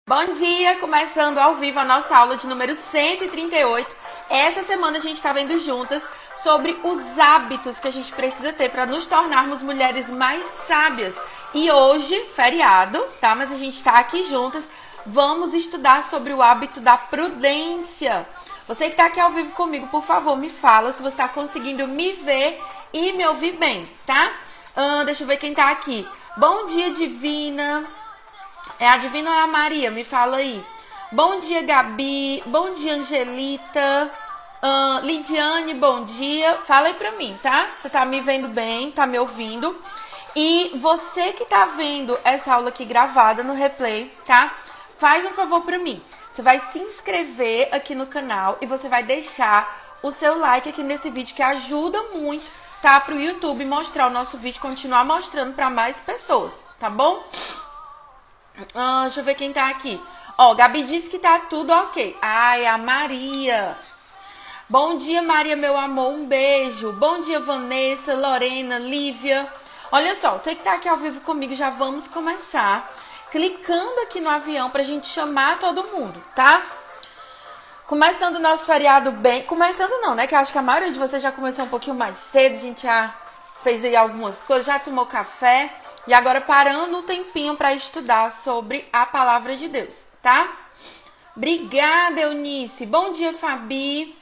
Bom dia! Começando ao vivo a nossa aula de número 138. Essa semana a gente está vendo juntas sobre os hábitos que a gente precisa ter para nos tornarmos mulheres mais sábias. E hoje, feriado, tá? Mas a gente está aqui juntas. Vamos estudar sobre o hábito da prudência. Você que está aqui ao vivo comigo, por favor, me fala se você está conseguindo me ver e me ouvir bem, tá? Deixa eu ver quem está aqui. Bom dia, Divina. É a Divina ou é a Maria? Me fala aí. Bom dia, Gabi. Bom dia, Angelita. Lidiane, bom dia. Fala aí pra mim, tá? Você tá me vendo bem, tá me ouvindo. E você que tá vendo essa aula aqui gravada no replay, tá? Faz um favor pra mim. Você vai se inscrever aqui no canal e você vai deixar o seu like aqui nesse vídeo, que ajuda muito, tá? Pro YouTube mostrar o nosso vídeo, continuar mostrando pra mais pessoas, tá bom? Deixa eu ver quem tá aqui. Gabi disse que tá tudo ok. Ai, a Maria. Bom dia, Maria, meu amor. Um beijo. Bom dia, Vanessa, Lorena, Lívia. Olha só, você que tá aqui ao vivo comigo, já vamos começar clicando aqui no avião pra gente chamar todo mundo, tá? Começando o nosso feriado bem... Começando não, né? Que eu acho que a maioria de vocês já começou um pouquinho mais cedo. A gente já fez aí algumas coisas, já tomou café. E agora parando um tempinho para estudar sobre a palavra de Deus, tá? Obrigada, Eunice. Bom dia, Fabi.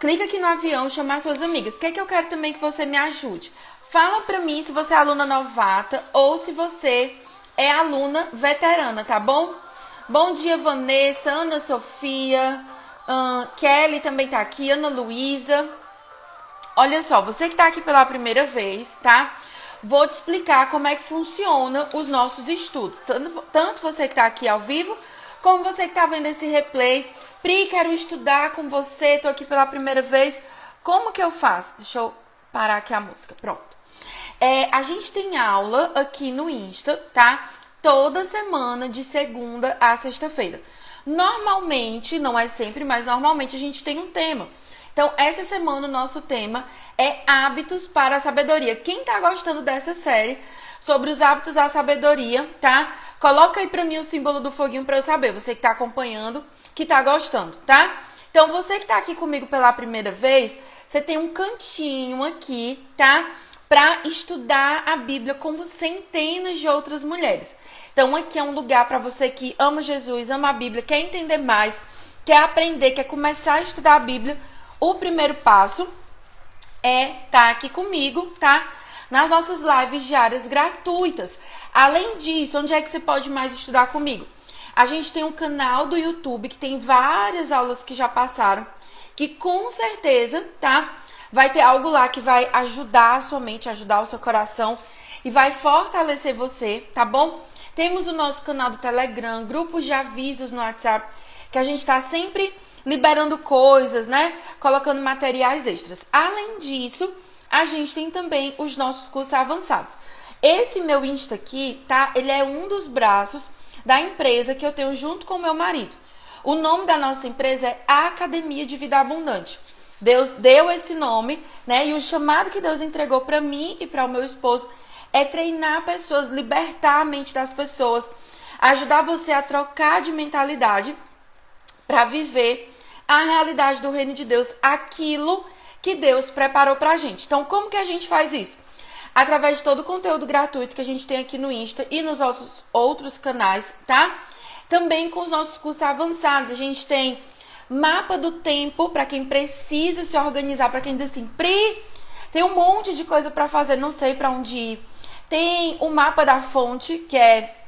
Clica aqui no avião, chamar suas amigas. O que é que eu quero também que você me ajude? Fala pra mim se você é aluna novata ou se você é aluna veterana, tá bom? Bom dia, Vanessa, Ana Sofia, Kelly também tá aqui, Ana Luísa. Olha só, você que tá aqui pela primeira vez, tá? Vou te explicar como é que funciona os nossos estudos. Tanto você que está aqui ao vivo, como você que está vendo esse replay. Pri, quero estudar com você, estou aqui pela primeira vez. Como que eu faço? Deixa eu parar aqui a música. Pronto. A gente tem aula aqui no Insta, tá? Toda semana, de segunda a sexta-feira. Normalmente, não é sempre, mas normalmente a gente tem um tema. Então, essa semana o nosso tema é hábitos para a sabedoria. Quem tá gostando dessa série sobre os hábitos da sabedoria, tá? Coloca aí pra mim o símbolo do foguinho pra eu saber. Você que tá acompanhando, que tá gostando, tá? Então, você que tá aqui comigo pela primeira vez, você tem um cantinho aqui, tá? Pra estudar a Bíblia como centenas de outras mulheres. Então, aqui é um lugar pra você que ama Jesus, ama a Bíblia, quer entender mais, quer aprender, quer começar a estudar a Bíblia. O primeiro passo é estar aqui comigo, tá? Nas nossas lives diárias gratuitas. Além disso, onde é que você pode mais estudar comigo? A gente tem um canal do YouTube que tem várias aulas que já passaram, que com certeza, tá? Vai ter algo lá que vai ajudar a sua mente, ajudar o seu coração e vai fortalecer você, tá bom? Temos o nosso canal do Telegram, grupos de avisos no WhatsApp, que a gente tá sempre liberando coisas, né? Colocando materiais extras. Além disso, a gente tem também os nossos cursos avançados. Esse meu Insta aqui, tá? Ele é um dos braços da empresa que eu tenho junto com o meu marido. O nome da nossa empresa é Academia de Vida Abundante. Deus deu esse nome, né? E o chamado que Deus entregou para mim e para o meu esposo é treinar pessoas, libertar a mente das pessoas, ajudar você a trocar de mentalidade para viver a realidade do reino de Deus, aquilo que Deus preparou pra gente. Então, como que a gente faz isso? Através de todo o conteúdo gratuito que a gente tem aqui no Insta e nos nossos outros canais, tá? Também com os nossos cursos avançados. A gente tem mapa do tempo para quem precisa se organizar, para quem diz assim, Pri, tem um monte de coisa para fazer, não sei para onde ir. Tem o mapa da fonte, que é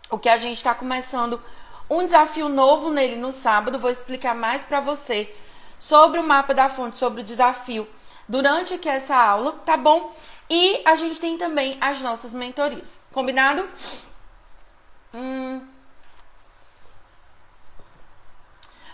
o que a gente está começando um desafio novo nele no sábado. Vou explicar mais para você sobre o mapa da fonte, sobre o desafio durante aqui essa aula, tá bom? E a gente tem também as nossas mentorias, combinado?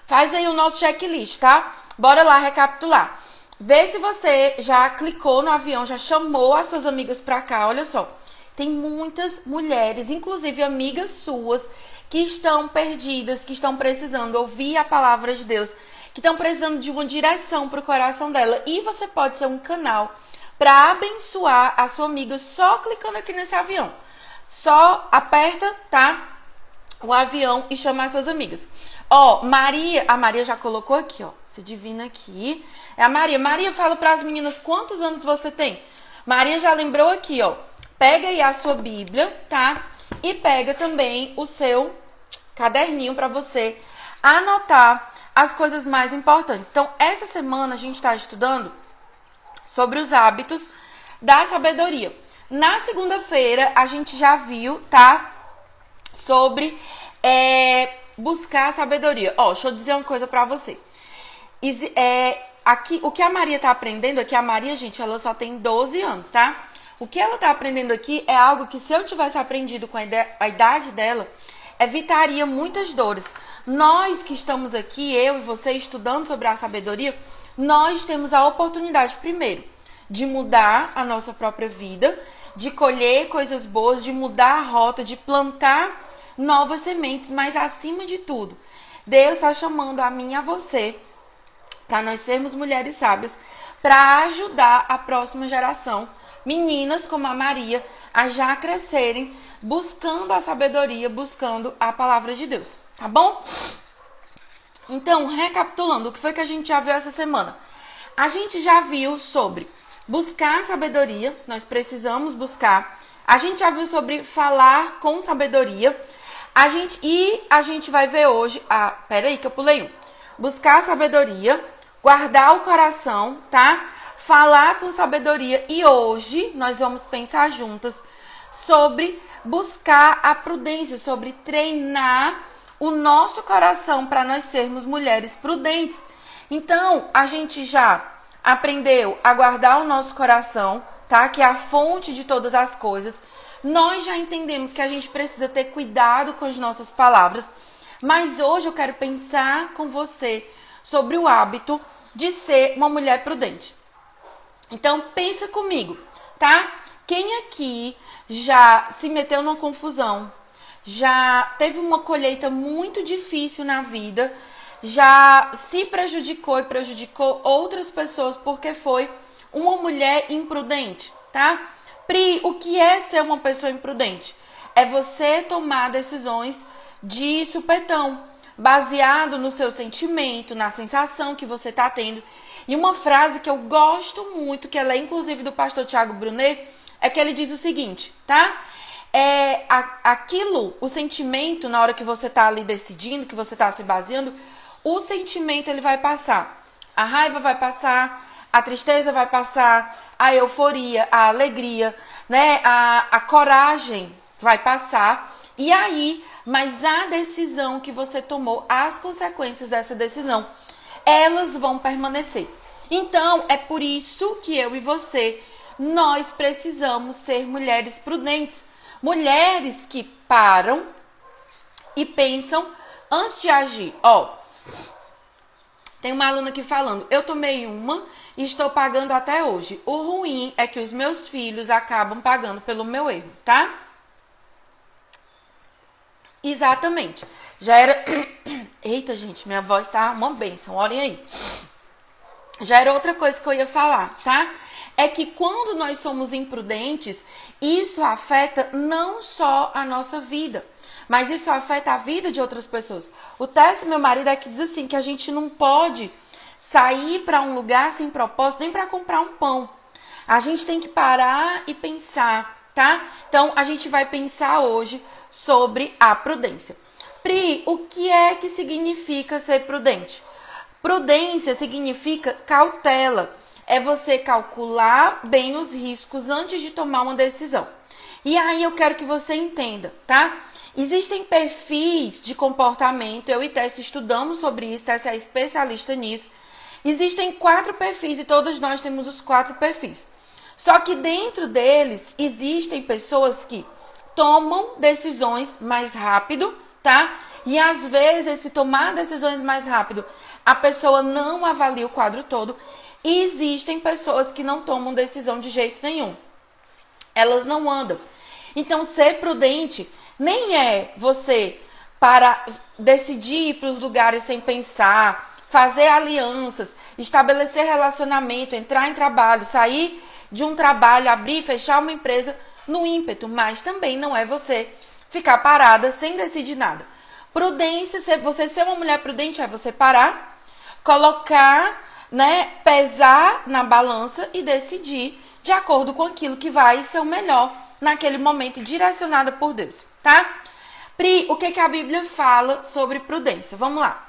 Faz aí o nosso checklist, tá? Bora lá recapitular. Vê se você já clicou no avião, já chamou as suas amigas pra cá. Olha só, tem muitas mulheres, inclusive amigas suas, que estão perdidas, que estão precisando ouvir a palavra de Deus, que estão precisando de uma direção para o coração dela. E você pode ser um canal para abençoar a sua amiga só clicando aqui nesse avião. Só aperta, tá? o avião e chamar suas amigas. Ó, Maria, a Maria já colocou aqui, ó, se divina aqui. É a Maria. Maria, fala para as meninas quantos anos você tem. Maria já lembrou aqui, ó. Pega aí a sua Bíblia, tá? E pega também o seu caderninho para você anotar as coisas mais importantes. Então, essa semana a gente está estudando sobre os hábitos da sabedoria. Na segunda-feira, a gente já viu, tá? Sobre buscar a sabedoria. Ó, deixa eu dizer uma coisa pra você. Aqui, o que a Maria tá aprendendo aqui, a Maria, gente, ela só tem 12 anos, tá? O que ela tá aprendendo aqui é algo que se eu tivesse aprendido com a idade dela, evitaria muitas dores. Nós que estamos aqui, eu e você, estudando sobre a sabedoria, nós temos a oportunidade, primeiro, de mudar a nossa própria vida, de colher coisas boas, de mudar a rota, de plantar novas sementes, mas acima de tudo, Deus está chamando a mim e a você para nós sermos mulheres sábias, para ajudar a próxima geração, meninas como a Maria, a já crescerem, buscando a sabedoria, buscando a palavra de Deus, tá bom? Então, recapitulando, o que foi que a gente já viu essa semana? A gente já viu sobre buscar sabedoria, nós precisamos buscar. A gente já viu sobre falar com sabedoria. A gente vai ver hoje, peraí que eu pulei um. Buscar sabedoria, guardar o coração, tá? Falar com sabedoria. E hoje nós vamos pensar juntas sobre buscar a prudência, sobre treinar o nosso coração para nós sermos mulheres prudentes. Então, a gente já aprendeu a guardar o nosso coração, tá? Que é a fonte de todas as coisas. Nós já entendemos que a gente precisa ter cuidado com as nossas palavras, mas hoje eu quero pensar com você sobre o hábito de ser uma mulher prudente. Então, pensa comigo, tá? Quem aqui já se meteu numa confusão, já teve uma colheita muito difícil na vida, já se prejudicou e prejudicou outras pessoas porque foi uma mulher imprudente, tá? Pri, o que é ser uma pessoa imprudente? É você tomar decisões de supetão, baseado no seu sentimento, na sensação que você está tendo. E uma frase que eu gosto muito, que ela é inclusive do pastor Tiago Brunet, é que ele diz o seguinte, tá? O sentimento, na hora que você está ali decidindo, que você está se baseando, o sentimento ele vai passar. A raiva vai passar, a tristeza vai passar, a euforia, a alegria, né? A coragem vai passar. E aí, mas a decisão que você tomou, as consequências dessa decisão, elas vão permanecer. Então, é por isso que eu e você, nós precisamos ser mulheres prudentes. Mulheres que param e pensam antes de agir. Ó, tem uma aluna aqui falando, eu tomei uma e estou pagando até hoje. O ruim é que os meus filhos acabam pagando pelo meu erro, tá? Exatamente. Já era... Eita, gente, minha voz tá uma bênção, olhem aí. Já era outra coisa que eu ia falar, tá? É que quando nós somos imprudentes, isso afeta não só a nossa vida, mas isso afeta a vida de outras pessoas. O Tess, meu marido, é que diz assim, que a gente não pode sair para um lugar sem propósito, nem para comprar um pão. A gente tem que parar e pensar, tá? Então, a gente vai pensar hoje sobre a prudência. Pri, o que é que significa ser prudente? Prudência significa cautela. É você calcular bem os riscos antes de tomar uma decisão. E aí eu quero que você entenda, tá? Existem perfis de comportamento, eu e Tess estudamos sobre isso, Tess é especialista nisso. Existem 4 perfis e todos nós temos os 4 perfis. Só que dentro deles existem pessoas que tomam decisões mais rápido, tá? E às vezes esse tomar decisões mais rápido, a pessoa não avalia o quadro todo. E existem pessoas que não tomam decisão de jeito nenhum. Elas não andam. Então, ser prudente nem é você para decidir ir para os lugares sem pensar, fazer alianças, estabelecer relacionamento, entrar em trabalho, sair de um trabalho, abrir e fechar uma empresa no ímpeto. Mas também não é você ficar parada sem decidir nada. Prudência, você ser uma mulher prudente é você parar, colocar, né, pesar na balança e decidir de acordo com aquilo que vai ser o melhor naquele momento, direcionada por Deus, tá? Pri, o que a Bíblia fala sobre prudência? Vamos lá.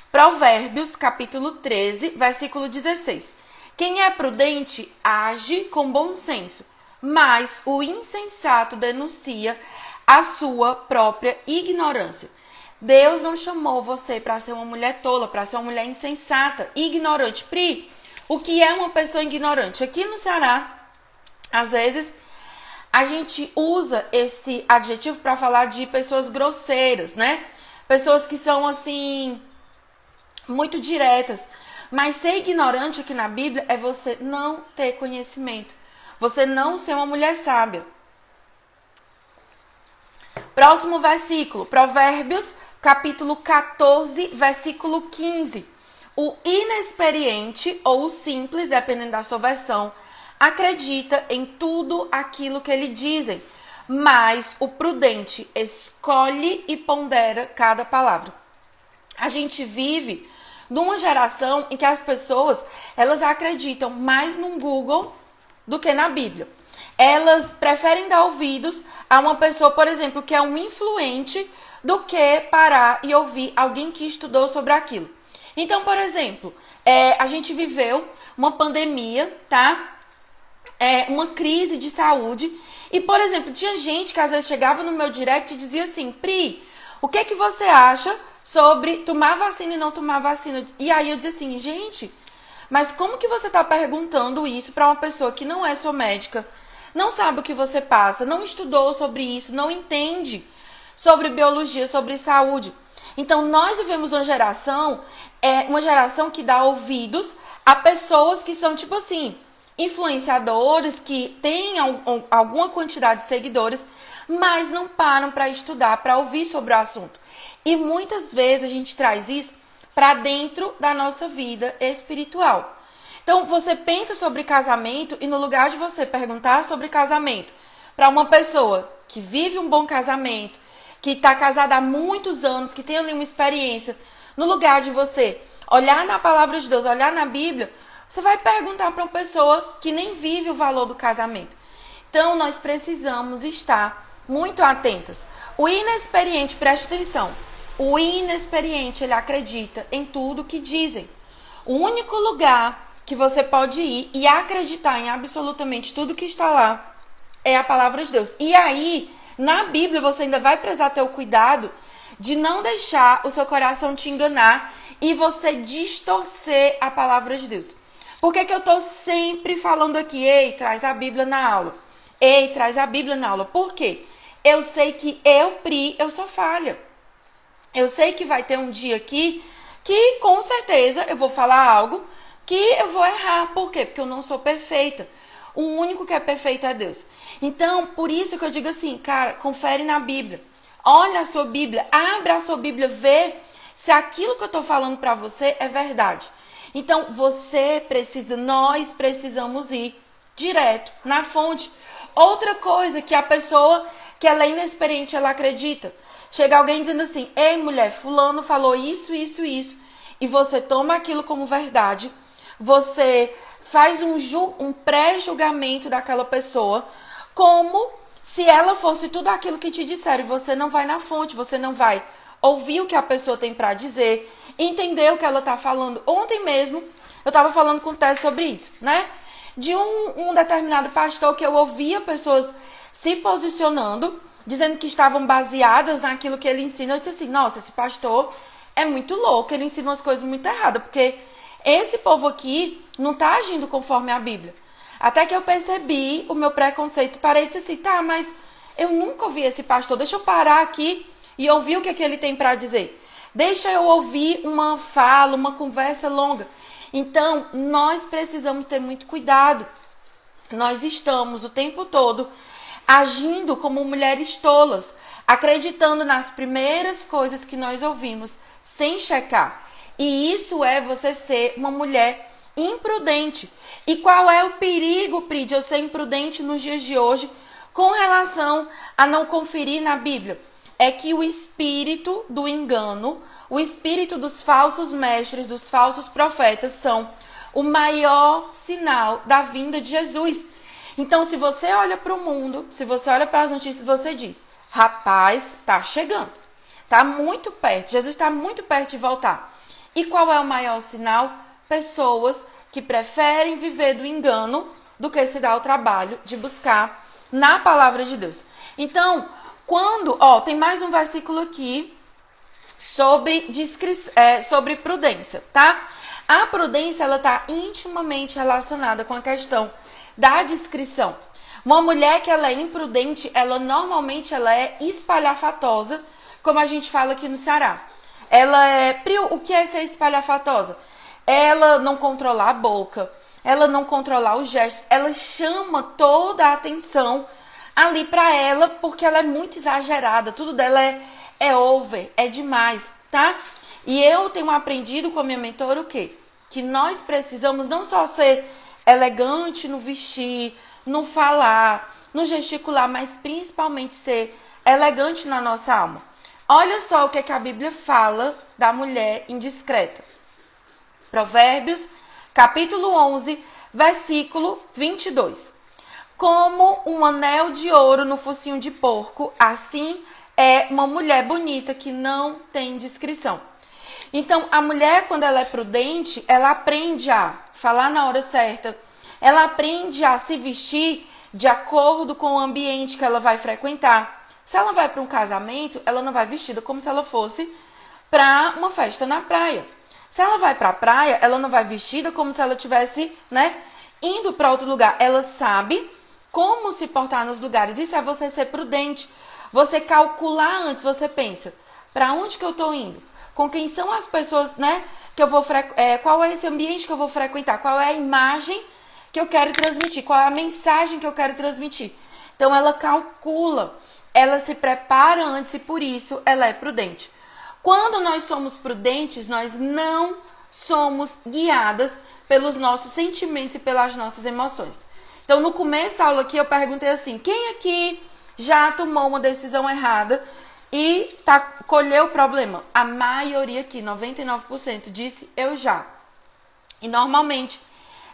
Provérbios, capítulo 13, versículo 16. Quem é prudente age com bom senso, mas o insensato denuncia a sua própria ignorância. Deus não chamou você para ser uma mulher tola, para ser uma mulher insensata, ignorante. Pri, o que é uma pessoa ignorante? Aqui no Ceará, às vezes, a gente usa esse adjetivo para falar de pessoas grosseiras, né? Pessoas que são, assim, muito diretas. Mas ser ignorante aqui na Bíblia é você não ter conhecimento. Você não ser uma mulher sábia. Próximo versículo, Provérbios, capítulo 14, versículo 15. O inexperiente ou o simples, dependendo da sua versão, acredita em tudo aquilo que lhe dizem, mas o prudente escolhe e pondera cada palavra. A gente vive numa geração em que as pessoas, elas acreditam mais no Google do que na Bíblia. Elas preferem dar ouvidos a uma pessoa, por exemplo, que é um influente, do que parar e ouvir alguém que estudou sobre aquilo. Então, por exemplo, a gente viveu uma pandemia, tá? Uma crise de saúde. E, por exemplo, tinha gente que às vezes chegava no meu direct e dizia assim: Pri, o que que você acha sobre tomar vacina e não tomar vacina? E aí eu dizia assim: gente, mas como que você está perguntando isso para uma pessoa que não é sua médica, não sabe o que você passa, não estudou sobre isso, não entende sobre biologia, sobre saúde? Então, nós vivemos uma geração que dá ouvidos a pessoas que são, tipo assim, influenciadores, que têm alguma quantidade de seguidores, mas não param para estudar, para ouvir sobre o assunto. E muitas vezes a gente traz isso para dentro da nossa vida espiritual. Então, você pensa sobre casamento e no lugar de você perguntar sobre casamento para uma pessoa que vive um bom casamento, que está casada há muitos anos, que tem ali uma experiência, no lugar de você olhar na palavra de Deus, olhar na Bíblia, você vai perguntar para uma pessoa que nem vive o valor do casamento. Então, nós precisamos estar muito atentas. O inexperiente, preste atenção, o inexperiente, ele acredita em tudo que dizem. O único lugar que você pode ir e acreditar em absolutamente tudo que está lá é a palavra de Deus. E aí, na Bíblia, você ainda vai precisar ter o cuidado de não deixar o seu coração te enganar e você distorcer a palavra de Deus. Por que que eu estou sempre falando aqui: ei, traz a Bíblia na aula? Ei, traz a Bíblia na aula. Por quê? Eu sei que eu sou falha. Eu sei que vai ter um dia aqui que, com certeza, eu vou falar algo que eu vou errar. Por quê? Porque eu não sou perfeita. O único que é perfeito é Deus. Então, por isso que eu digo assim, cara, confere na Bíblia. Olha a sua Bíblia, abra a sua Bíblia, vê se aquilo que eu estou falando para você é verdade. Então, nós precisamos ir direto na fonte. Outra coisa que a pessoa que ela é inexperiente, ela acredita. Chega alguém dizendo assim: ei, mulher, fulano falou isso, isso, isso. E você toma aquilo como verdade. Você faz um pré-julgamento daquela pessoa, como se ela fosse tudo aquilo que te disseram. E você não vai na fonte, você não vai ouvir o que a pessoa tem para dizer, entender o que ela está falando. Ontem mesmo, eu estava falando com o Té sobre isso, né? De um determinado pastor que eu ouvia pessoas se posicionando, dizendo que estavam baseadas naquilo que ele ensina. Eu disse assim: nossa, esse pastor é muito louco, ele ensina umas coisas muito erradas, porque esse povo aqui não está agindo conforme a Bíblia. Até que eu percebi o meu preconceito, parei e disse assim: tá, mas eu nunca ouvi esse pastor, deixa eu parar aqui e ouvir o que é que ele tem para dizer. Deixa eu ouvir uma fala, uma conversa longa. Então, nós precisamos ter muito cuidado. Nós estamos o tempo todo agindo como mulheres tolas, acreditando nas primeiras coisas que nós ouvimos, sem checar. E isso é você ser uma mulher imprudente. E qual é o perigo, Pri, de eu ser imprudente nos dias de hoje com relação a não conferir na Bíblia? é que o espírito do engano, o espírito dos falsos mestres, dos falsos profetas são o maior sinal da vinda de Jesus. Então, se você olha para o mundo, se você olha para as notícias, você diz, rapaz, tá chegando, tá muito perto, Jesus está muito perto de voltar. E qual é o maior sinal? Pessoas que preferem viver do engano do que se dar o trabalho de buscar na palavra de Deus. Então, tem mais um versículo aqui sobre prudência, tá? A prudência, ela está intimamente relacionada com a questão da discrição. Uma mulher que ela é imprudente, ela normalmente é espalhafatosa, como a gente fala aqui no Ceará. O que é ser espalhafatosa? Ela não controlar a boca, ela não controlar os gestos, ela chama toda a atenção ali para ela, porque ela é muito exagerada, tudo dela é over, é demais, tá? E eu tenho aprendido com a minha mentora o quê? Que nós precisamos não só ser elegante no vestir, no falar, no gesticular, mas principalmente ser elegante na nossa alma. Olha só o que a Bíblia fala da mulher indiscreta. Provérbios, capítulo 11, versículo 22. Como um anel de ouro no focinho de porco, assim é uma mulher bonita que não tem discrição. Então, a mulher, quando ela é prudente, ela aprende a falar na hora certa, ela aprende a se vestir de acordo com o ambiente que ela vai frequentar. Se ela vai para um casamento, ela não vai vestida como se ela fosse para uma festa na praia. Se ela vai para a praia, ela não vai vestida como se ela estivesse, indo para outro lugar. Ela sabe como se portar nos lugares. Isso é você ser prudente. Você calcular antes, você pensa, para onde que eu estou indo? Com quem são as pessoas, que eu vou qual é esse ambiente que eu vou frequentar? Qual é a imagem que eu quero transmitir? Qual é a mensagem que eu quero transmitir? Então, ela calcula, ela se prepara antes e, por isso, ela é prudente. Quando nós somos prudentes, nós não somos guiadas pelos nossos sentimentos e pelas nossas emoções. Então, no começo da aula aqui, eu perguntei assim, quem aqui já tomou uma decisão errada e colheu o problema? A maioria aqui, 99%, disse eu já. E normalmente,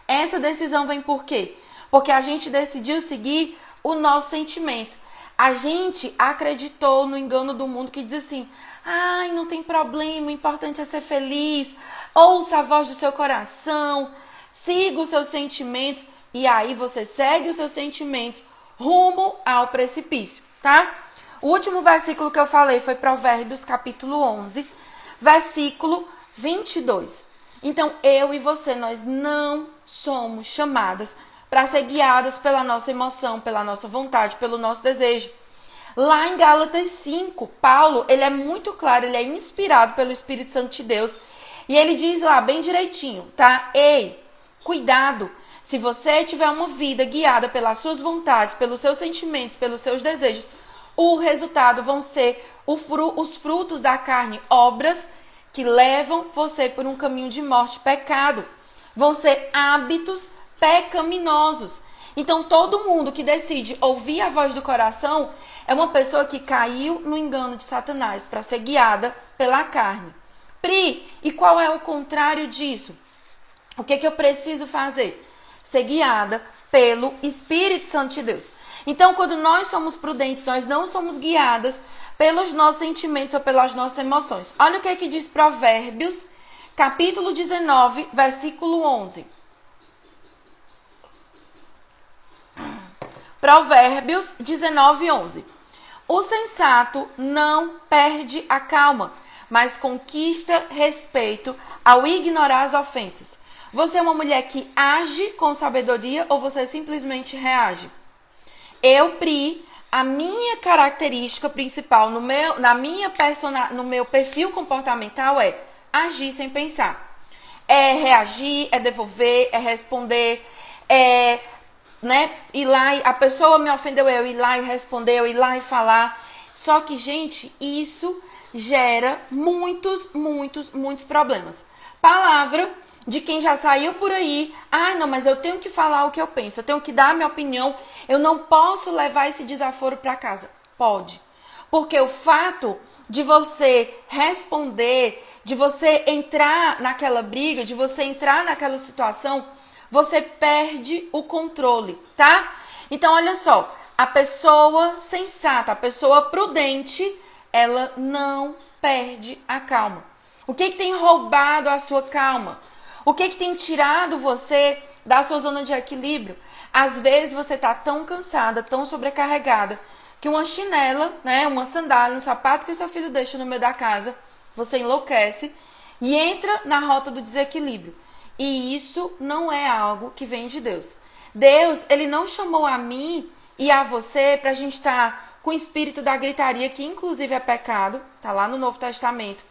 essa decisão vem por quê? Porque a gente decidiu seguir o nosso sentimento. A gente acreditou no engano do mundo que diz assim, ai, não tem problema, o importante é ser feliz, ouça a voz do seu coração, siga os seus sentimentos, e aí você segue os seus sentimentos rumo ao precipício, tá? O último versículo que eu falei foi Provérbios, capítulo 11, versículo 22. Então, eu e você, nós não somos chamadas para ser guiadas pela nossa emoção, pela nossa vontade, pelo nosso desejo. Lá em Gálatas 5, Paulo, ele é muito claro, ele é inspirado pelo Espírito Santo de Deus. E ele diz lá, bem direitinho, tá? Ei, cuidado, se você tiver uma vida guiada pelas suas vontades, pelos seus sentimentos, pelos seus desejos, o resultado vão ser os frutos da carne, obras que levam você por um caminho de morte, pecado. Vão ser hábitos pecaminosos. Então, todo mundo que decide ouvir a voz do coração é uma pessoa que caiu no engano de Satanás para ser guiada pela carne. Pri, e qual é o contrário disso? O que eu preciso fazer? Ser guiada pelo Espírito Santo de Deus. Então, quando nós somos prudentes, nós não somos guiadas pelos nossos sentimentos ou pelas nossas emoções. Olha o que diz Provérbios, capítulo 19, versículo 11. Provérbios 19, 11. O sensato não perde a calma, mas conquista respeito ao ignorar as ofensas. Você é uma mulher que age com sabedoria ou você simplesmente reage? Eu, Pri, a minha característica principal no meu perfil comportamental é agir sem pensar. É reagir, é devolver, é responder, ir lá e a pessoa me ofendeu, eu ir lá e responder, eu ir lá e falar. Só que, gente, isso gera muitos problemas. Palavra de quem já saiu por aí, não, mas eu tenho que falar o que eu penso, eu tenho que dar a minha opinião, eu não posso levar esse desaforo para casa. Pode. Porque o fato de você responder, de você entrar naquela briga, de você entrar naquela situação, você perde o controle, tá? Então, olha só, a pessoa sensata, a pessoa prudente, ela não perde a calma. O que tem roubado a sua calma? O que tem tirado você da sua zona de equilíbrio? Às vezes você tá tão cansada, tão sobrecarregada, que uma chinela, né, uma sandália, um sapato que o seu filho deixa no meio da casa, você enlouquece e entra na rota do desequilíbrio. E isso não é algo que vem de Deus. Deus, ele não chamou a mim e a você pra gente estar com o espírito da gritaria, que inclusive é pecado, tá lá no Novo Testamento.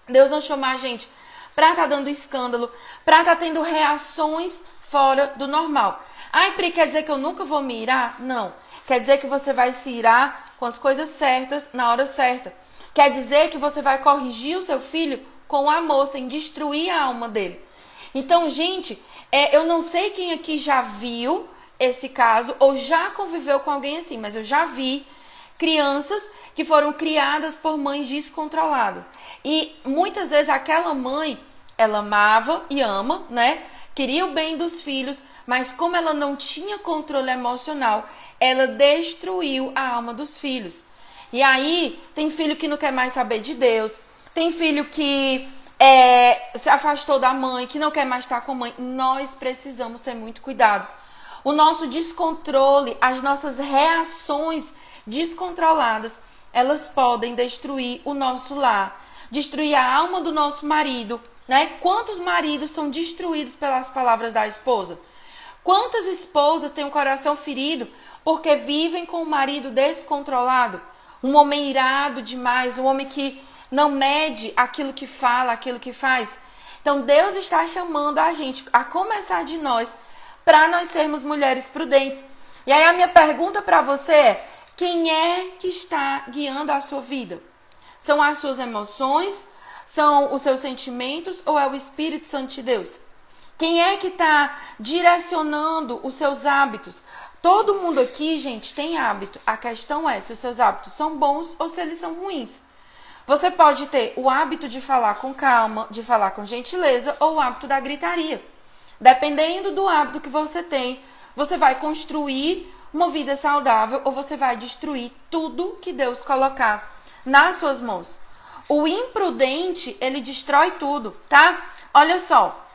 Deus não chamou a gente pra estar dando escândalo, pra estar tendo reações fora do normal. Ai, Pri, quer dizer que eu nunca vou me irar? Não. Quer dizer que você vai se irar com as coisas certas na hora certa. Quer dizer que você vai corrigir o seu filho com amor, sem destruir a alma dele. Então, gente, eu não sei quem aqui já viu esse caso ou já conviveu com alguém assim, mas eu já vi crianças que foram criadas por mães descontroladas. E muitas vezes aquela mãe, ela amava e ama, né? Queria o bem dos filhos, mas como ela não tinha controle emocional, ela destruiu a alma dos filhos. E aí, tem filho que não quer mais saber de Deus, tem filho que se afastou da mãe, que não quer mais estar com a mãe. Nós precisamos ter muito cuidado. O nosso descontrole, as nossas reações descontroladas, elas podem destruir o nosso lar, destruir a alma do nosso marido, né? Quantos maridos são destruídos pelas palavras da esposa? Quantas esposas têm o coração ferido porque vivem com o marido descontrolado? Um homem irado demais, um homem que não mede aquilo que fala, aquilo que faz. Então Deus está chamando a gente, a começar de nós, para nós sermos mulheres prudentes. E aí a minha pergunta para você é: quem é que está guiando a sua vida? São as suas emoções? São os seus sentimentos? Ou é o Espírito Santo de Deus? Quem é que está direcionando os seus hábitos? Todo mundo aqui, gente, tem hábito. A questão é se os seus hábitos são bons ou se eles são ruins. Você pode ter o hábito de falar com calma, de falar com gentileza, ou o hábito da gritaria. Dependendo do hábito que você tem, você vai construir uma vida saudável ou você vai destruir tudo que Deus colocar nas suas mãos. O imprudente, ele destrói tudo, tá? Olha só,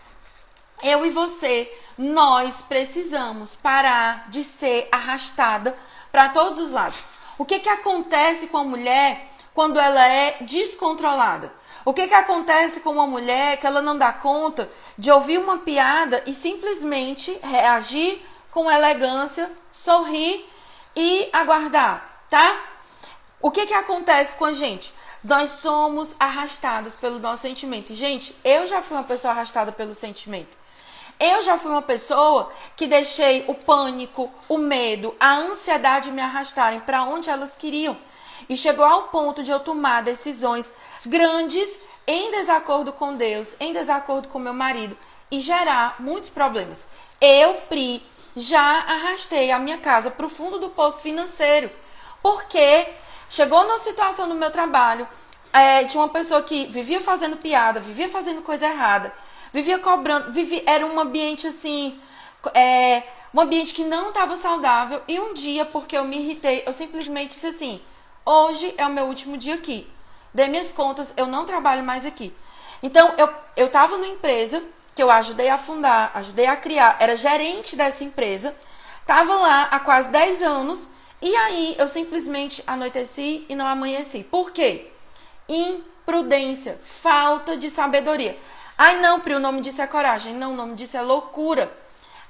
eu e você, nós precisamos parar de ser arrastada para todos os lados. O que acontece com a mulher quando ela é descontrolada? O que acontece com uma mulher que ela não dá conta de ouvir uma piada e simplesmente reagir com elegância, sorrir e aguardar, tá? O que acontece com a gente? Nós somos arrastadas pelo nosso sentimento. E, gente, eu já fui uma pessoa arrastada pelo sentimento. Eu já fui uma pessoa que deixei o pânico, o medo, a ansiedade me arrastarem para onde elas queriam. E chegou ao ponto de eu tomar decisões grandes em desacordo com Deus, em desacordo com meu marido e gerar muitos problemas. Eu, Pri, já arrastei a minha casa para o fundo do poço financeiro. Porque chegou numa situação no meu trabalho de uma pessoa que vivia fazendo piada, vivia fazendo coisa errada, vivia cobrando, era um ambiente assim, um ambiente que não estava saudável. E um dia, porque eu me irritei, eu simplesmente disse assim: hoje é o meu último dia aqui. Dei minhas contas, eu não trabalho mais aqui. Então, eu estava numa empresa que eu ajudei a fundar, ajudei a criar, era gerente dessa empresa, estava lá há quase 10 anos, e aí eu simplesmente anoiteci e não amanheci. Por quê? Imprudência, falta de sabedoria. Ai não, Pri, o nome disso é coragem. Não, o nome disso é loucura.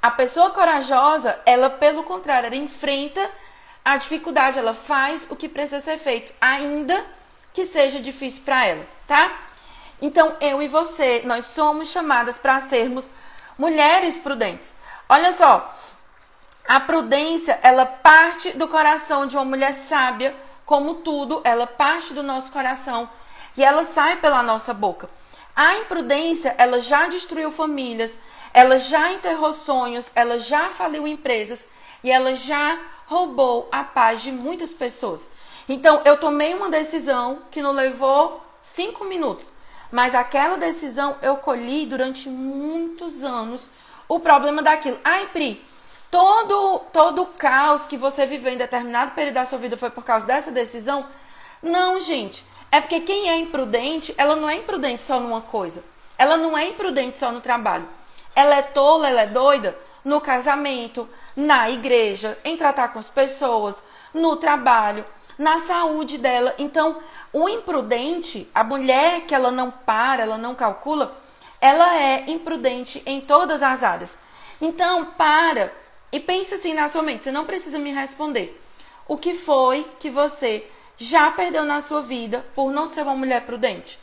A pessoa corajosa, ela pelo contrário, ela enfrenta a dificuldade, ela faz o que precisa ser feito, ainda que seja difícil para ela, tá? Então, eu e você, nós somos chamadas para sermos mulheres prudentes. Olha só, a prudência, ela parte do coração de uma mulher sábia, como tudo, ela parte do nosso coração e ela sai pela nossa boca. A imprudência, ela já destruiu famílias, ela já enterrou sonhos, ela já faliu empresas e ela já roubou a paz de muitas pessoas. Então, eu tomei uma decisão que não levou 5 minutos. Mas aquela decisão eu colhi durante muitos anos o problema daquilo. Ai, Pri, todo o caos que você viveu em determinado período da sua vida foi por causa dessa decisão? Não, gente. É porque quem é imprudente, ela não é imprudente só numa coisa. Ela não é imprudente só no trabalho. Ela é tola, ela é doida no casamento, na igreja, em tratar com as pessoas, no trabalho, na saúde dela. Então, o imprudente, a mulher que ela não para, ela não calcula, ela é imprudente em todas as áreas. Então, para e pense assim na sua mente. Você não precisa me responder. O que foi que você já perdeu na sua vida por não ser uma mulher prudente?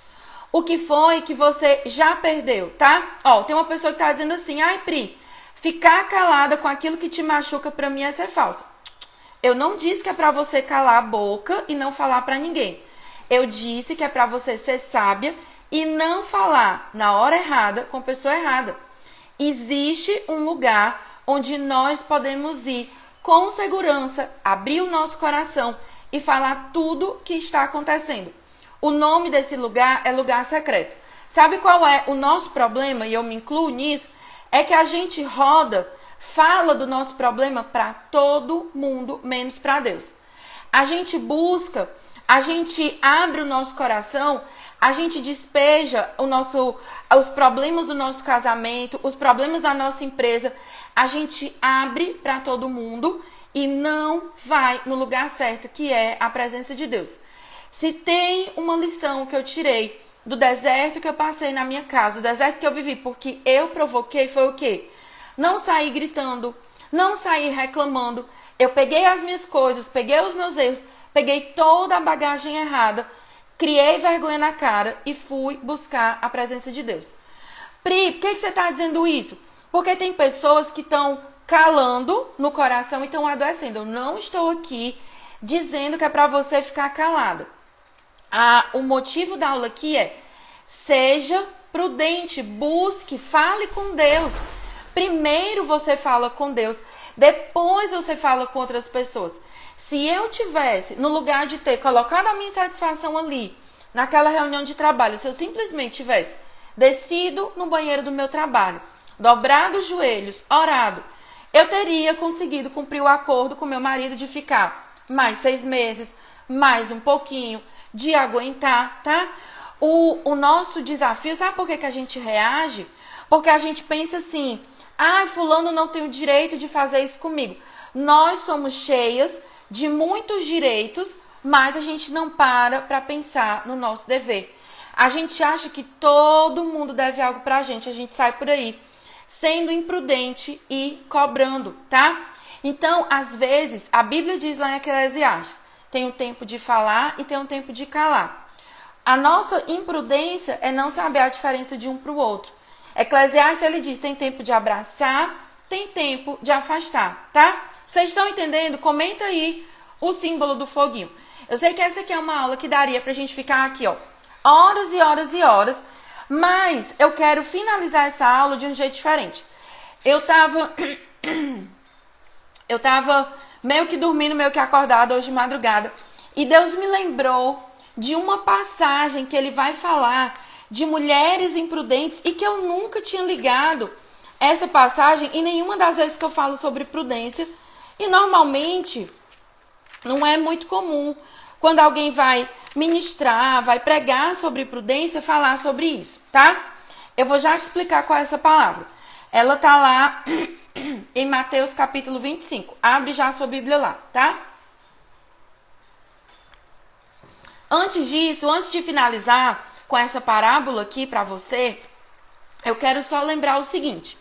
O que foi que você já perdeu, tá? Ó, tem uma pessoa que tá dizendo assim, ai, Pri, ficar calada com aquilo que te machuca pra mim é ser falsa. Eu não disse que é pra você calar a boca e não falar pra ninguém. Eu disse que é pra você ser sábia e não falar na hora errada com a pessoa errada. Existe um lugar onde nós podemos ir com segurança, abrir o nosso coração e falar tudo que está acontecendo. O nome desse lugar é lugar secreto. Sabe qual é o nosso problema? E eu me incluo nisso. É que a gente fala do nosso problema para todo mundo, menos para Deus. A gente busca, a gente abre o nosso coração, a gente despeja os problemas do nosso casamento, os problemas da nossa empresa. A gente abre para todo mundo e não vai no lugar certo, que é a presença de Deus. Se tem uma lição que eu tirei do deserto que eu passei na minha casa, o deserto que eu vivi porque eu provoquei, foi o quê? Não sair gritando, não sair reclamando. Eu peguei as minhas coisas, peguei os meus erros, peguei toda a bagagem errada, criei vergonha na cara e fui buscar a presença de Deus. Pri, por que você está dizendo isso? Porque tem pessoas que estão calando no coração e estão adoecendo. Eu não estou aqui dizendo que é para você ficar calada. O motivo da aula aqui é: seja prudente, busque, fale com Deus. Primeiro você fala com Deus, depois você fala com outras pessoas. Se eu tivesse, no lugar de ter colocado a minha insatisfação ali, naquela reunião de trabalho, se eu simplesmente tivesse descido no banheiro do meu trabalho, dobrado os joelhos, orado, eu teria conseguido cumprir o acordo com meu marido de ficar mais 6 meses, mais um pouquinho, de aguentar, tá? O nosso desafio, sabe por que a gente reage? Porque a gente pensa assim, fulano não tem o direito de fazer isso comigo. Nós somos cheias de muitos direitos, mas a gente não para pensar no nosso dever. A gente acha que todo mundo deve algo pra gente, a gente sai por aí sendo imprudente e cobrando, tá? Então, às vezes, a Bíblia diz lá em Eclesiastes, tem um tempo de falar e tem um tempo de calar. A nossa imprudência é não saber a diferença de um para o outro. Eclesiastes, ele diz, tem tempo de abraçar, tem tempo de afastar, tá? Vocês estão entendendo? Comenta aí o símbolo do foguinho. Eu sei que essa aqui é uma aula que daria pra gente ficar aqui, ó, horas e horas e horas, mas eu quero finalizar essa aula de um jeito diferente. Eu tava meio que dormindo, meio que acordada hoje de madrugada. E Deus me lembrou de uma passagem que ele vai falar de mulheres imprudentes e que eu nunca tinha ligado essa passagem em nenhuma das vezes que eu falo sobre prudência. E normalmente não é muito comum quando alguém vai ministrar, vai pregar sobre prudência, falar sobre isso, tá? Eu vou já te explicar qual é essa palavra. Ela tá lá em Mateus capítulo 25. Abre já a sua Bíblia lá, tá? Antes disso, antes de finalizar com essa parábola aqui para você, eu quero só lembrar o seguinte.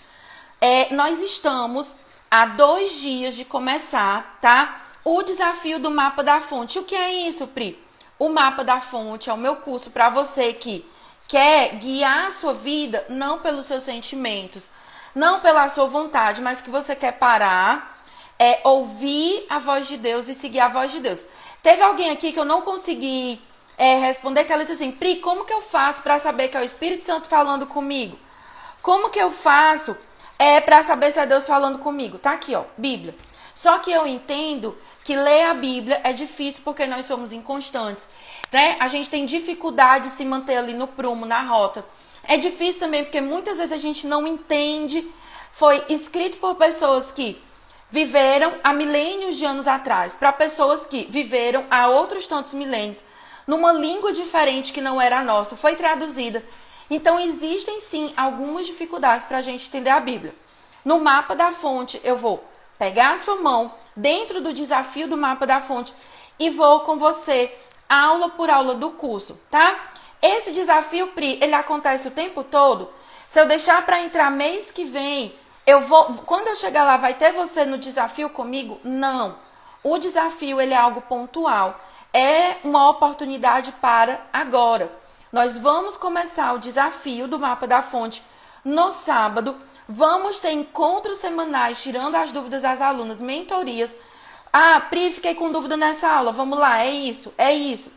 Nós estamos há 2 dias de começar, tá? O desafio do Mapa da Fonte. O que é isso, Pri? O Mapa da Fonte é o meu curso para você que quer guiar a sua vida não pelos seus sentimentos, não pela sua vontade, mas que você quer parar, ouvir a voz de Deus e seguir a voz de Deus. Teve alguém aqui que eu não consegui responder, que ela disse assim, Pri, como que eu faço para saber que é o Espírito Santo falando comigo? Como que eu faço para saber se é Deus falando comigo? Tá aqui, ó, Bíblia. Só que eu entendo que ler a Bíblia é difícil porque nós somos inconstantes, né? A gente tem dificuldade de se manter ali no prumo, na rota. É difícil também porque muitas vezes a gente não entende. Foi escrito por pessoas que viveram há milênios de anos atrás, para pessoas que viveram há outros tantos milênios, numa língua diferente que não era a nossa, foi traduzida. Então existem sim algumas dificuldades para a gente entender a Bíblia. No mapa da fonte eu vou pegar a sua mão dentro do desafio do mapa da fonte e vou com você aula por aula do curso, tá? Esse desafio, Pri, ele acontece o tempo todo. Se eu deixar para entrar mês que vem, quando eu chegar lá, vai ter você no desafio comigo? Não. O desafio, ele é algo pontual. É uma oportunidade para agora. Nós vamos começar o desafio do mapa da fonte no sábado. Vamos ter encontros semanais, tirando as dúvidas das alunas, mentorias. Ah, Pri, fiquei com dúvida nessa aula. Vamos lá, é isso,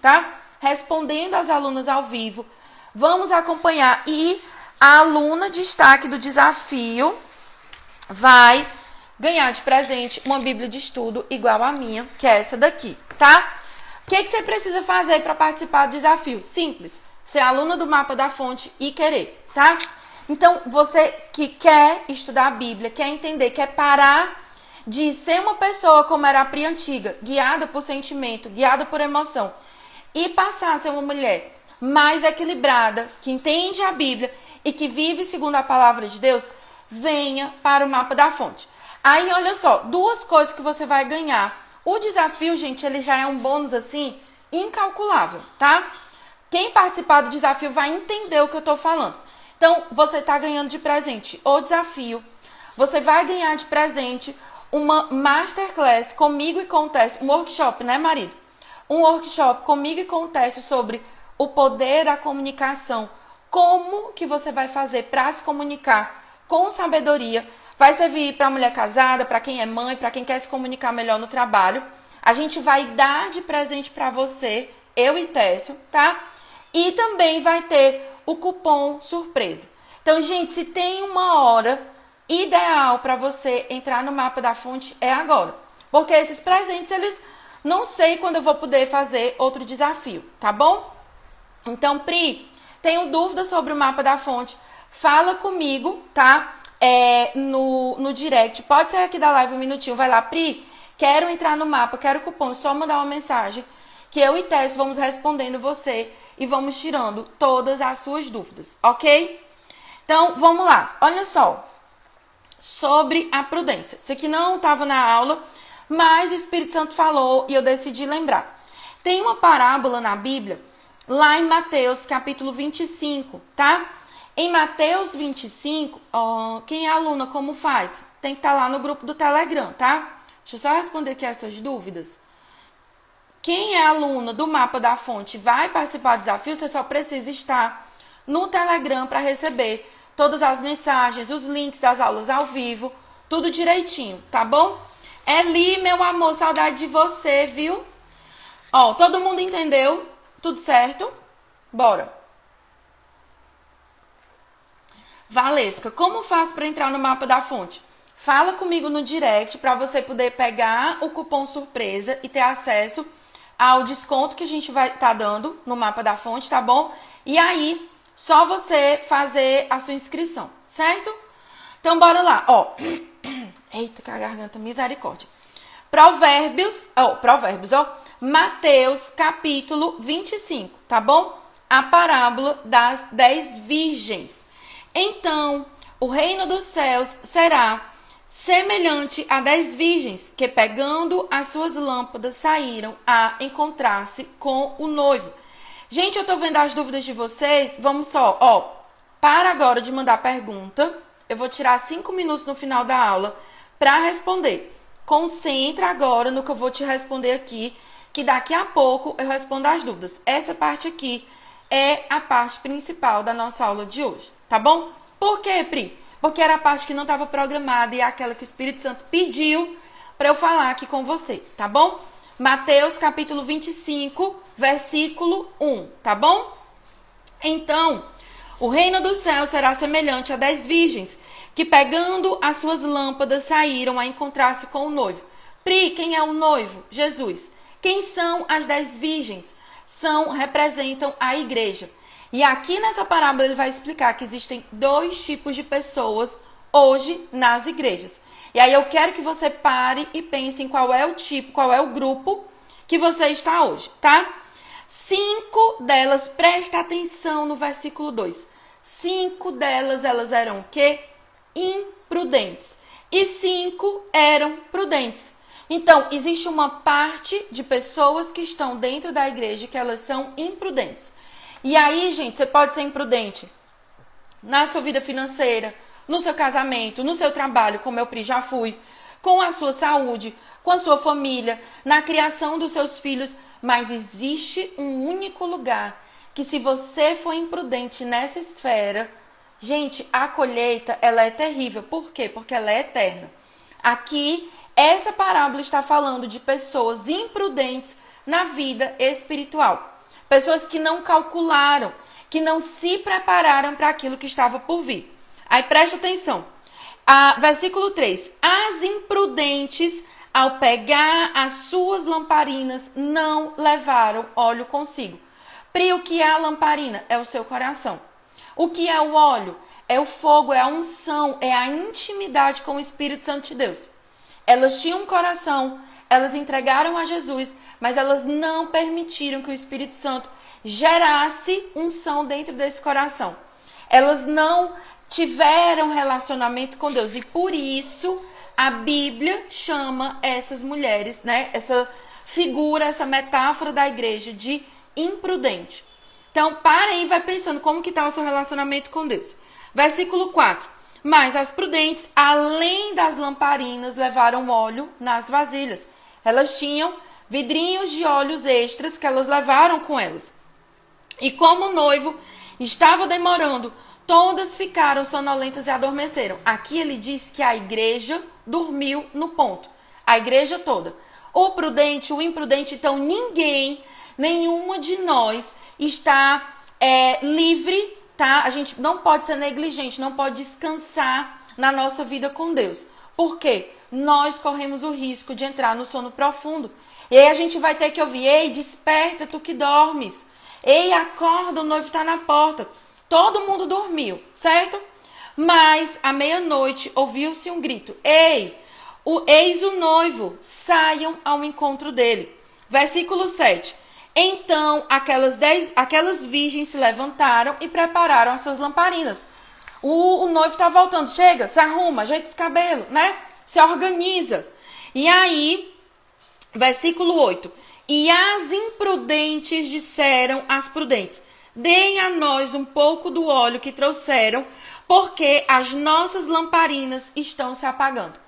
tá? Respondendo às alunas ao vivo. Vamos acompanhar. E a aluna destaque do desafio vai ganhar de presente uma Bíblia de estudo igual a minha, que é essa daqui, tá? O que você precisa fazer para participar do desafio? Simples. Ser aluna do mapa da fonte e querer, tá? Então, você que quer estudar a Bíblia, quer entender, quer parar de ser uma pessoa como era a Pri antiga, guiada por sentimento, guiada por emoção, e passar a ser uma mulher mais equilibrada, que entende a Bíblia e que vive segundo a palavra de Deus, venha para o mapa da fonte. Aí, olha só, duas coisas que você vai ganhar. O desafio, gente, ele já é um bônus, assim, incalculável, tá? Quem participar do desafio vai entender o que eu tô falando. Então, você tá ganhando de presente o desafio. Você vai ganhar de presente uma masterclass comigo e com o Técio, um workshop, né, marido? Um workshop comigo e com o Técio sobre o poder da comunicação. Como que você vai fazer para se comunicar com sabedoria. Vai servir para mulher casada, para quem é mãe, para quem quer se comunicar melhor no trabalho. A gente vai dar de presente para você, eu e Técio, tá? E também vai ter o cupom surpresa. Então, gente, se tem uma hora ideal para você entrar no mapa da fonte, é agora. Porque esses presentes, eles não sei quando eu vou poder fazer outro desafio, tá bom? Então, Pri, tenho dúvida sobre o mapa da fonte, fala comigo, tá? No direct. Pode ser aqui da live um minutinho. Vai lá, Pri, quero entrar no mapa, quero cupom. Só mandar uma mensagem que eu e Tess vamos respondendo você e vamos tirando todas as suas dúvidas, ok? Então, vamos lá. Olha só. Sobre a prudência. Isso aqui não estava na aula, mas o Espírito Santo falou e eu decidi lembrar. Tem uma parábola na Bíblia, lá em Mateus, capítulo 25, tá? Em Mateus 25, quem é aluna, como faz? Tem que estar lá no grupo do Telegram, tá? Deixa eu só responder aqui essas dúvidas. Quem é aluna do Mapa da Fonte vai participar do desafio, você só precisa estar no Telegram para receber todas as mensagens, os links das aulas ao vivo, tudo direitinho, tá bom? Eli, meu amor, saudade de você, viu? Todo mundo entendeu? Tudo certo? Bora. Valesca, como faço para entrar no mapa da fonte? Fala comigo no direct para você poder pegar o cupom surpresa e ter acesso ao desconto que a gente vai estar dando no mapa da fonte, tá bom? E aí, só você fazer a sua inscrição, certo? Então, bora lá. Eita, que a garganta, misericórdia. Mateus, capítulo 25, tá bom? A parábola das 10 virgens. Então, o reino dos céus será semelhante a 10 virgens que, pegando as suas lâmpadas, saíram a encontrar-se com o noivo. Gente, eu tô vendo as dúvidas de vocês. Vamos só, para agora de mandar pergunta. Eu vou tirar 5 minutos no final da aula para responder. Concentra agora no que eu vou te responder aqui, que daqui a pouco eu respondo as dúvidas. Essa parte aqui é a parte principal da nossa aula de hoje, tá bom? Por quê, Pri? Porque era a parte que não estava programada e é aquela que o Espírito Santo pediu para eu falar aqui com você, tá bom? Mateus, capítulo 25, versículo 1, tá bom? Então, o reino do céu será semelhante a 10 virgens que, pegando as suas lâmpadas, saíram a encontrar-se com o noivo. Pri, quem é o noivo? Jesus. Quem são as 10 virgens? Representam a igreja. E aqui nessa parábola ele vai explicar que existem 2 tipos de pessoas hoje nas igrejas. E aí eu quero que você pare e pense em qual é o tipo, qual é o grupo que você está hoje, tá? 5 delas, presta atenção no versículo 2. 5 delas, elas eram o quê? Imprudentes. E 5 eram prudentes. Então, existe uma parte de pessoas que estão dentro da igreja que elas são imprudentes. E aí, gente, você pode ser imprudente na sua vida financeira, no seu casamento, no seu trabalho, como eu, Pri, já fui, com a sua saúde, com a sua família, na criação dos seus filhos. Mas existe um único lugar que, se você for imprudente nessa esfera, gente, a colheita, ela é terrível. Por quê? Porque ela é eterna. Aqui, essa parábola está falando de pessoas imprudentes na vida espiritual. Pessoas que não calcularam, que não se prepararam para aquilo que estava por vir. Aí presta atenção. Versículo 3. As imprudentes, ao pegar as suas lamparinas, não levaram óleo consigo. Pri, o que é a lamparina? É o seu coração. O que é o óleo? É o fogo, é a unção, é a intimidade com o Espírito Santo de Deus. Elas tinham um coração, elas entregaram a Jesus, mas elas não permitiram que o Espírito Santo gerasse unção dentro desse coração. Elas não tiveram relacionamento com Deus. E por isso a Bíblia chama essas mulheres, né? Essa figura, essa metáfora da igreja de imprudente. Então, para aí e vai pensando como que está o seu relacionamento com Deus. Versículo 4. Mas as prudentes, além das lamparinas, levaram óleo nas vasilhas. Elas tinham vidrinhos de óleos extras que elas levaram com elas. E como o noivo estava demorando, todas ficaram sonolentas e adormeceram. Aqui ele diz que a igreja dormiu no ponto. A igreja toda. O prudente, o imprudente, então ninguém, nenhuma de nós está livre, tá? A gente não pode ser negligente, não pode descansar na nossa vida com Deus. Por quê? Nós corremos o risco de entrar no sono profundo. E aí a gente vai ter que ouvir: ei, desperta, tu que dormes. Ei, acorda, o noivo está na porta. Todo mundo dormiu, certo? Mas à meia-noite ouviu-se um grito: ei, eis o noivo, saiam ao encontro dele. Versículo 7. Então aquelas virgens se levantaram e prepararam as suas lamparinas. O noivo está voltando, chega, se arruma, ajeita esse cabelo, né? Se organiza. E aí, versículo 8. E as imprudentes disseram às prudentes: deem a nós um pouco do óleo que trouxeram, porque as nossas lamparinas estão se apagando.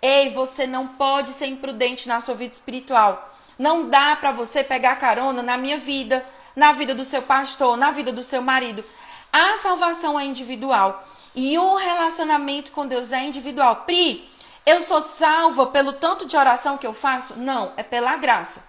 Ei, você não pode ser imprudente na sua vida espiritual. Não dá para você pegar carona na minha vida, na vida do seu pastor, na vida do seu marido. A salvação é individual e o relacionamento com Deus é individual. Pri, eu sou salva pelo tanto de oração que eu faço? Não, é pela graça.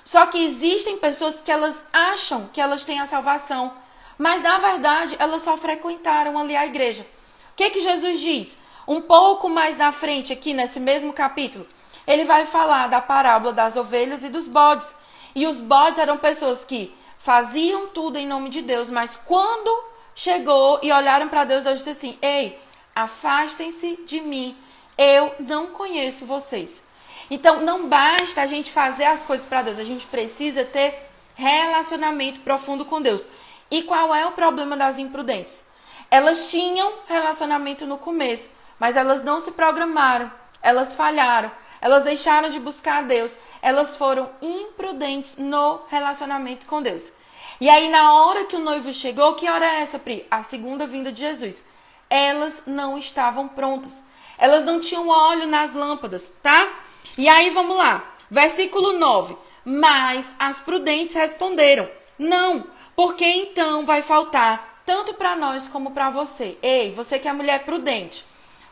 Só que existem pessoas que elas acham que elas têm a salvação, mas na verdade elas só frequentaram ali a igreja. O que Jesus diz? Um pouco mais na frente, aqui nesse mesmo capítulo, ele vai falar da parábola das ovelhas e dos bodes. E os bodes eram pessoas que faziam tudo em nome de Deus, mas quando chegou e olharam para Deus, Deus disse assim: ei, afastem-se de mim, eu não conheço vocês. Então, não basta a gente fazer as coisas para Deus, a gente precisa ter relacionamento profundo com Deus. E qual é o problema das imprudentes? Elas tinham relacionamento no começo, mas elas não se programaram, elas falharam, elas deixaram de buscar a Deus, elas foram imprudentes no relacionamento com Deus. E aí, na hora que o noivo chegou, que hora é essa, Pri? A segunda vinda de Jesus. Elas não estavam prontas, elas não tinham óleo nas lâmpadas, tá? E aí, vamos lá, versículo 9. Mas as prudentes responderam: não, porque então vai faltar tanto para nós como para você. Ei, você que é mulher prudente,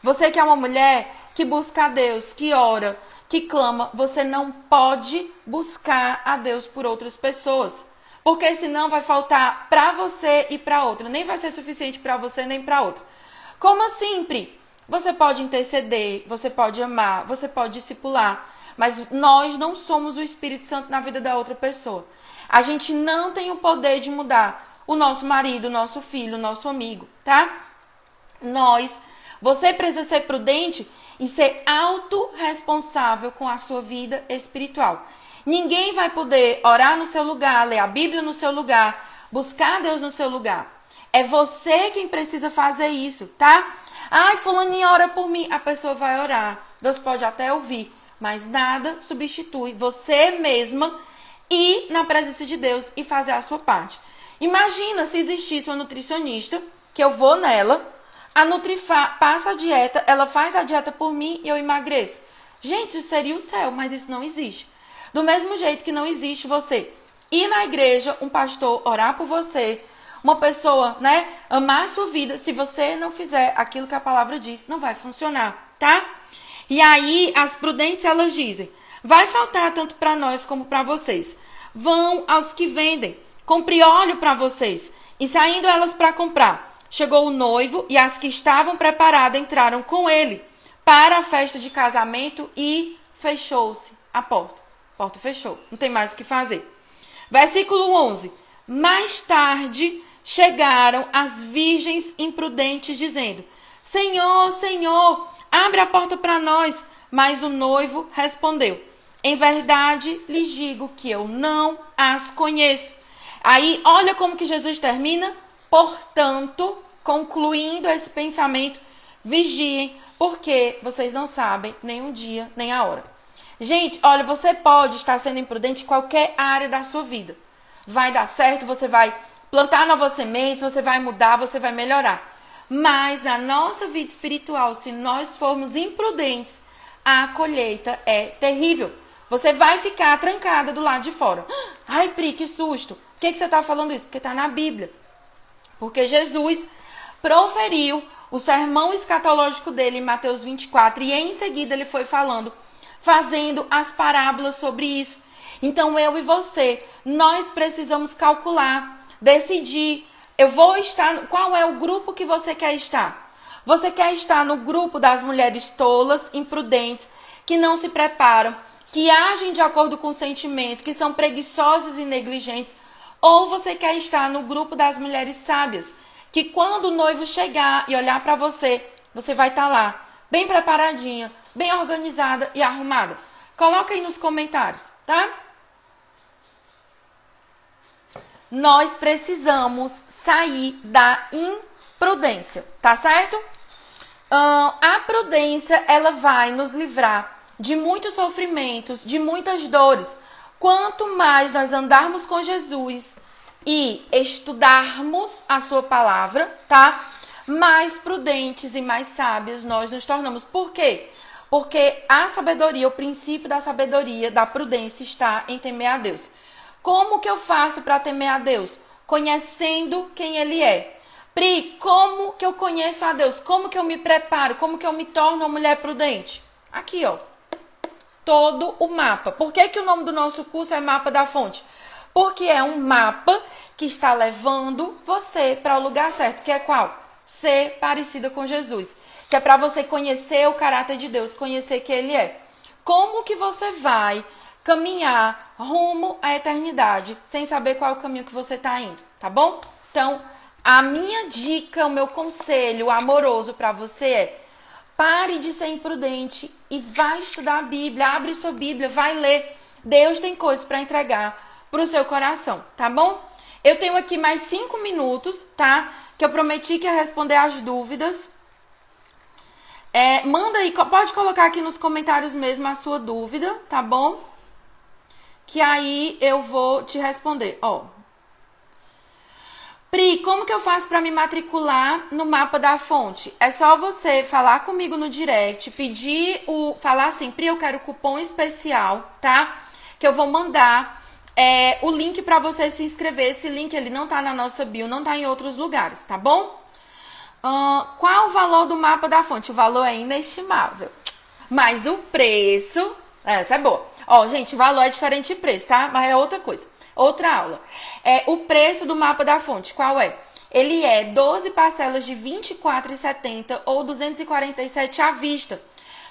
você que é uma mulher que busca a Deus, que ora, que clama, você não pode buscar a Deus por outras pessoas. Porque senão vai faltar para você e para outra. Nem vai ser suficiente para você nem para outra. Como assim, Pri? Você pode interceder, você pode amar, você pode discipular, Mas nós não somos o Espírito Santo na vida da outra pessoa. A gente não tem o poder de mudar o nosso marido, o nosso filho, o nosso amigo, tá? Você precisa ser prudente e ser autorresponsável com a sua vida espiritual. Ninguém vai poder orar no seu lugar, ler a Bíblia no seu lugar, buscar Deus no seu lugar. É você quem precisa fazer isso, tá? Ai, fulaninha ora por mim. A pessoa vai orar. Deus pode até ouvir, mas nada substitui você mesma ir na presença de Deus e fazer a sua parte. Imagina se existisse uma nutricionista, que eu vou nela, a Nutri passa a dieta, ela faz a dieta por mim e eu emagreço. Gente, isso seria o céu, mas isso não existe. Do mesmo jeito que não existe você ir na igreja, um pastor orar por você, uma pessoa, né, amar a sua vida. Se você não fizer aquilo que a palavra diz, não vai funcionar, tá? E aí, as prudentes, elas dizem, vai faltar tanto para nós como para vocês. Vão aos que vendem, compre óleo para vocês. E saindo elas para comprar, chegou o noivo e as que estavam preparadas entraram com ele para a festa de casamento e fechou-se a porta. A porta fechou, não tem mais o que fazer. Versículo 11. Mais tarde chegaram as virgens imprudentes dizendo, Senhor, Senhor, abre a porta para nós. Mas o noivo respondeu, em verdade lhes digo que eu não as conheço. Aí, olha como que Jesus termina. Portanto, concluindo esse pensamento, vigiem, porque vocês não sabem nem o dia, nem a hora. Gente, olha, você pode estar sendo imprudente em qualquer área da sua vida. Vai dar certo, você vai plantar novas sementes, você vai mudar, você vai melhorar. Mas na nossa vida espiritual, se nós formos imprudentes, a colheita é terrível. Você vai ficar trancada do lado de fora. Ai, Pri, que susto. Por que você está falando isso? Porque está na Bíblia. Porque Jesus proferiu o sermão escatológico dele em Mateus 24 e em seguida ele foi fazendo as parábolas sobre isso. Então eu e você, nós precisamos calcular, decidir, qual é o grupo que você quer estar? Você quer estar no grupo das mulheres tolas, imprudentes, que não se preparam, que agem de acordo com o sentimento, que são preguiçosas e negligentes? Ou você quer estar no grupo das mulheres sábias, que quando o noivo chegar e olhar para você, você vai estar lá, bem preparadinha, bem organizada e arrumada? Coloca aí nos comentários, tá? Nós precisamos sair da imprudência, tá certo? A prudência, ela vai nos livrar de muitos sofrimentos, de muitas dores. Quanto mais nós andarmos com Jesus e estudarmos a sua palavra, tá? Mais prudentes e mais sábios nós nos tornamos. Por quê? Porque a sabedoria, o princípio da sabedoria, da prudência está em temer a Deus. Como que eu faço para temer a Deus? Conhecendo quem Ele é. Pri, como que eu conheço a Deus? Como que eu me preparo? Como que eu me torno uma mulher prudente? Aqui, ó. Todo o mapa. Por que que o nome do nosso curso é Mapa da Fonte? Porque é um mapa que está levando você para o lugar certo. Que é qual? Ser parecida com Jesus. Que é para você conhecer o caráter de Deus, conhecer quem Ele é. Como que você vai caminhar rumo à eternidade sem saber qual é o caminho que você está indo, tá bom? Então, a minha dica, o meu conselho amoroso para você é: pare de ser imprudente e vai estudar a Bíblia, abre sua Bíblia, vai ler. Deus tem coisas para entregar para o seu coração, tá bom? Eu tenho aqui mais 5 minutos, tá? Que eu prometi que ia responder as dúvidas. Manda aí, pode colocar aqui nos comentários mesmo a sua dúvida, tá bom? Que aí eu vou te responder. Ó, Pri, como que eu faço para me matricular no Mapa da Fonte? É só você falar comigo no direct, falar assim, Pri, eu quero cupom especial, tá? Que eu vou mandar o link para você se inscrever. Esse link ele não tá na nossa bio, não tá em outros lugares, tá bom? Qual o valor do Mapa da Fonte? O valor é inestimável. Mas o preço, essa é boa. Ó, gente, o valor é diferente de preço, tá? Mas é outra coisa. Outra aula. O preço do Mapa da Fonte, qual é? Ele é 12 parcelas de R$ 24,70 ou 247 à vista.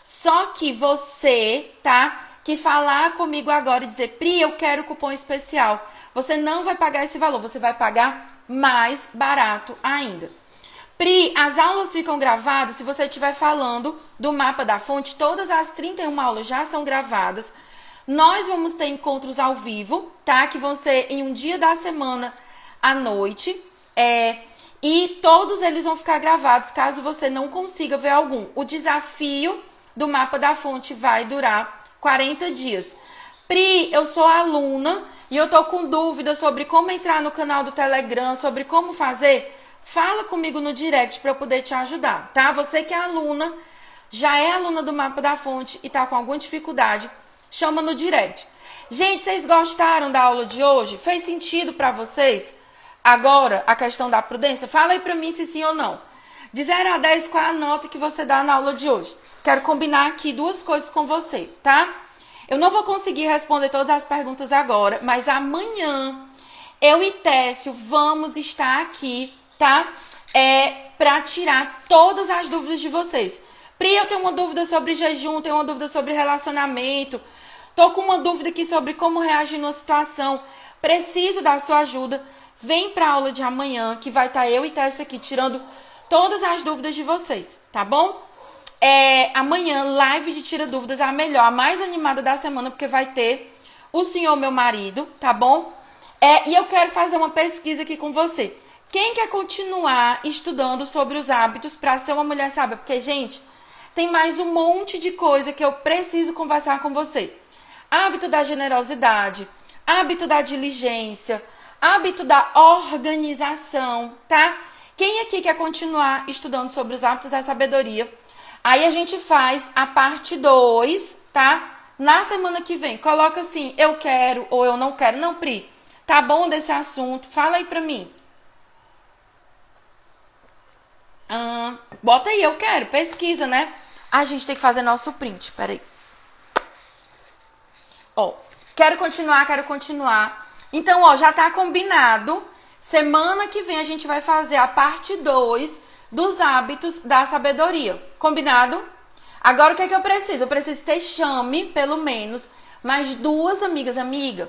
Só que você, tá? que falar comigo agora e dizer, Pri, eu quero cupom especial, você não vai pagar esse valor, você vai pagar mais barato ainda. Pri, as aulas ficam gravadas se você estiver falando do mapa da fonte. Todas as 31 aulas já são gravadas. Nós vamos ter encontros ao vivo, tá? Que vão ser em um dia da semana à noite. E todos eles vão ficar gravados caso você não consiga ver algum. O desafio do mapa da fonte vai durar 40 dias. Pri, eu sou aluna e eu tô com dúvida sobre como entrar no canal do Telegram, sobre como fazer. Fala comigo no direct para eu poder te ajudar, tá? Você que é aluna, já é aluna do mapa da fonte e tá com alguma dificuldade, chama no direct. Gente, vocês gostaram da aula de hoje? Fez sentido para vocês? Agora, a questão da prudência? Fala aí pra mim se sim ou não. De 0 a 10, qual é a nota que você dá na aula de hoje? Quero combinar aqui duas coisas com você, tá? Eu não vou conseguir responder todas as perguntas agora, mas amanhã eu e Técio vamos estar aqui, tá? Pra tirar todas as dúvidas de vocês. Pri, eu tenho uma dúvida sobre jejum, tenho uma dúvida sobre relacionamento, tô com uma dúvida aqui sobre como reagir numa situação, preciso da sua ajuda. Vem pra aula de amanhã, que vai estar eu e Técio aqui tirando todas as dúvidas de vocês, tá bom? Amanhã, live de Tira Dúvidas, a melhor, a mais animada da semana, porque vai ter o senhor, meu marido, tá bom? E eu quero fazer uma pesquisa aqui com você. Quem quer continuar estudando sobre os hábitos para ser uma mulher sábia? Porque, gente, tem mais um monte de coisa que eu preciso conversar com você. Hábito da generosidade, hábito da diligência, hábito da organização, tá? Quem aqui quer continuar estudando sobre os hábitos da sabedoria? Aí a gente faz a parte 2, tá? Na semana que vem. Coloca assim, eu quero ou eu não quero. Não, Pri, tá bom desse assunto? Fala aí pra mim. Bota aí, eu quero. Pesquisa, né? A gente tem que fazer nosso print. Peraí. Quero continuar. Então, já tá combinado. Semana que vem a gente vai fazer a parte 2 dos hábitos da sabedoria. Combinado? Agora, o que é que eu preciso? Eu preciso ter chame, pelo menos, mais 2 amigas. Amiga,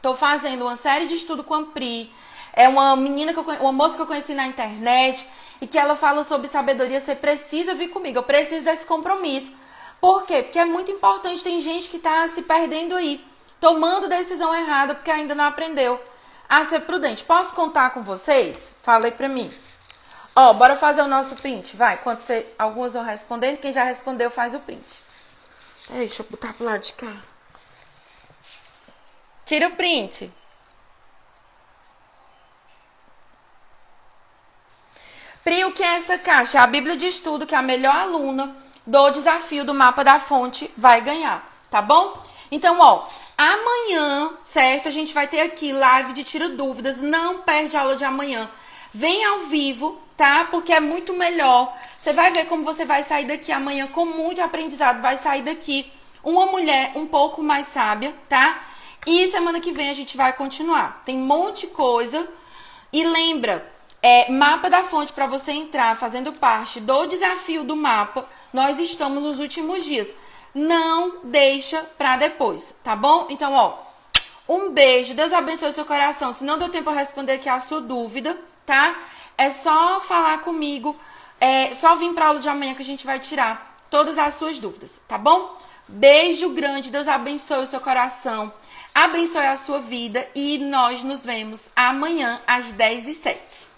tô fazendo uma série de estudo com a Pri. É uma menina, uma moça que eu conheci na internet e que ela fala sobre sabedoria. Você precisa vir comigo. Eu preciso desse compromisso. Por quê? Porque é muito importante. Tem gente que tá se perdendo aí, tomando decisão errada porque ainda não aprendeu a ser prudente. Posso contar com vocês? Fala aí pra mim. Bora fazer o nosso print. Vai, algumas vão respondendo. Quem já respondeu faz o print. Peraí, deixa eu botar pro lado de cá. Tira o print. Pri, o que é essa caixa? É a Bíblia de estudo que a melhor aluna do desafio do mapa da fonte vai ganhar, tá bom? Então, amanhã, certo? A gente vai ter aqui live de Tira Dúvidas. Não perde a aula de amanhã. Vem ao vivo, tá? Porque é muito melhor. Você vai ver como você vai sair daqui amanhã com muito aprendizado. Vai sair daqui uma mulher um pouco mais sábia, tá? E semana que vem a gente vai continuar. Tem um monte de coisa. E lembra, mapa da fonte para você entrar fazendo parte do desafio do mapa. Nós estamos nos últimos dias. Não deixa pra depois, tá bom? Então, um beijo. Deus abençoe o seu coração. Se não deu tempo a responder aqui a sua dúvida, tá? É só falar comigo. Só vir pra aula de amanhã que a gente vai tirar todas as suas dúvidas, tá bom? Beijo grande. Deus abençoe o seu coração. Abençoe a sua vida. E nós nos vemos amanhã às 10h07.